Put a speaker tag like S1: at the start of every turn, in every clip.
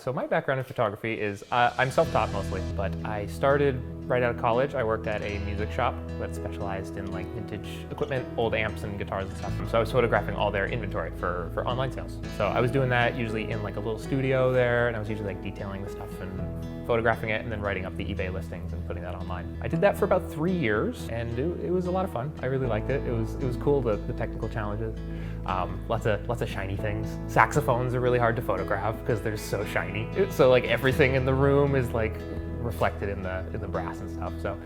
S1: So my background in photography is, I'm self-taught mostly, but I started right out of college. I worked at a music shop that specialized in like vintage equipment, old amps and guitars and stuff. So I was photographing all their inventory for online sales. So I was doing that usually in like a little studio there, and I was usually like detailing the stuff and photographing it and then writing up the eBay listings and putting that online. I did that for about 3 years, and it was a lot of fun. I really liked it. It was cool, the technical challenges. Lots of shiny things. Saxophones are really hard to photograph because they're so shiny. So like everything in the room is like reflected in the brass and stuff. So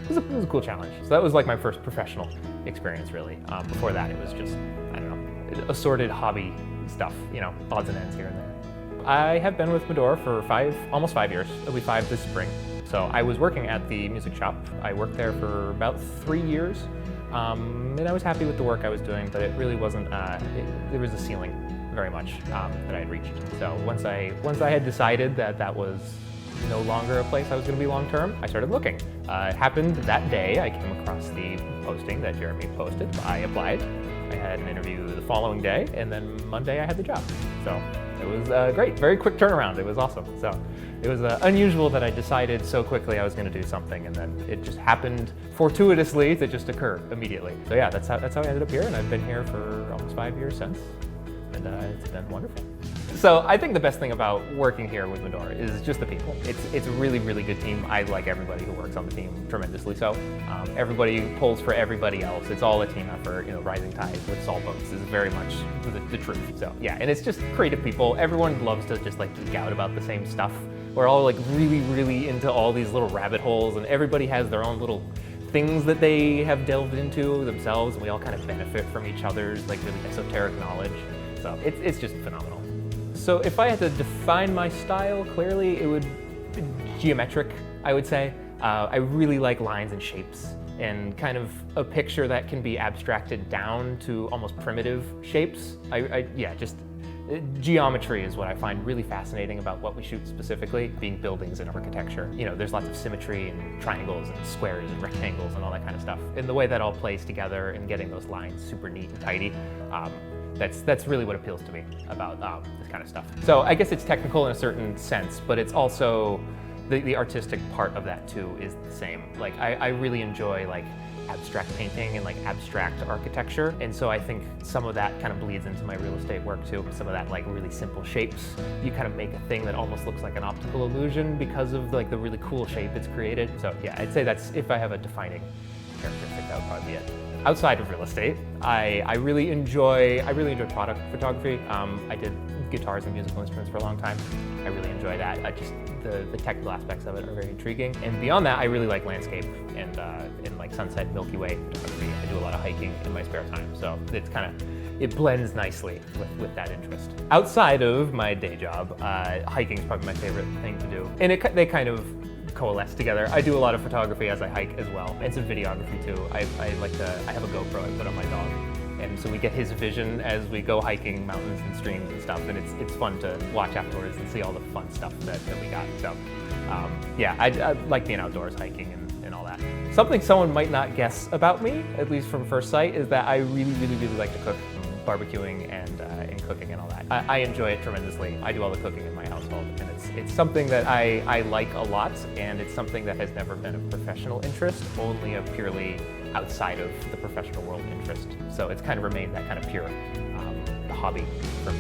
S1: it was a cool challenge. So that was like my first professional experience really. Before that it was just, I don't know, assorted hobby stuff, you know, odds and ends here and there. I have been with Madore for almost 5 years. It'll be 5 this spring. So I was working at the music shop. I worked there for about 3 years. And I was happy with the work I was doing, but it really wasn't, there was a ceiling very much that I had reached. So once I had decided that that was no longer a place I was going to be long term, I started looking. It happened that day I came across the posting that Jeremy posted. I applied. I had an interview the following day, and then Monday I had the job. So it was great, very quick turnaround. It was awesome. So it was unusual that I decided so quickly I was going to do something, and then it just happened fortuitously to just occur immediately. So yeah, that's how I ended up here, and I've been here for almost 5 years since, and it's been wonderful. So I think the best thing about working here with Madore is just the people. It's a really, really good team. I like everybody who works on the team tremendously so. Everybody pulls for everybody else. It's all a team effort. You know, rising tides lifts all boats is very much the truth. So yeah, and it's just creative people. Everyone loves to just like geek out about the same stuff. We're all like really, really into all these little rabbit holes, and everybody has their own little things that they have delved into themselves, and we all kind of benefit from each other's like really esoteric knowledge. So it's just phenomenal. So if I had to define my style clearly, it would be geometric, I would say. I really like lines and shapes, and kind of a picture that can be abstracted down to almost primitive shapes. Yeah, just geometry is what I find really fascinating about what we shoot specifically, being buildings and architecture. You know, there's lots of symmetry and triangles and squares and rectangles and all that kind of stuff. And the way that all plays together and getting those lines super neat and tidy, that's really what appeals to me about this kind of stuff. So I guess it's technical in a certain sense, but it's also the artistic part of that too is the same. Like I really enjoy like abstract painting and like abstract architecture, and so I think some of that kind of bleeds into my real estate work too. Some of that like really simple shapes, you kind of make a thing that almost looks like an optical illusion because of like the really cool shape it's created. So yeah, I'd say that's, if I have a defining characteristic, that would probably be it. Outside of real estate, I really enjoy product photography. I did guitars and musical instruments for a long time. I really enjoy that. The technical aspects of it are very intriguing. And beyond that, I really like landscape and like sunset, Milky Way photography. I do a lot of hiking in my spare time, so it blends nicely with that interest. Outside of my day job, hiking is probably my favorite thing to do. And they kind of coalesce together. I do a lot of photography as I hike as well, and some videography too. I have a GoPro I put on my dog, and so we get his vision as we go hiking mountains and streams and stuff, and it's fun to watch afterwards and see all the fun stuff that we got. So yeah, I like being outdoors, hiking and all that. Something someone might not guess about me, at least from first sight, is that I really, really, really like to cook. Barbecuing and cooking and all that. I enjoy it tremendously. I do all the cooking in my household, and it's something that I like a lot, and it's something that has never been a professional interest, only a purely outside of the professional world interest. So it's kind of remained that kind of pure hobby for me.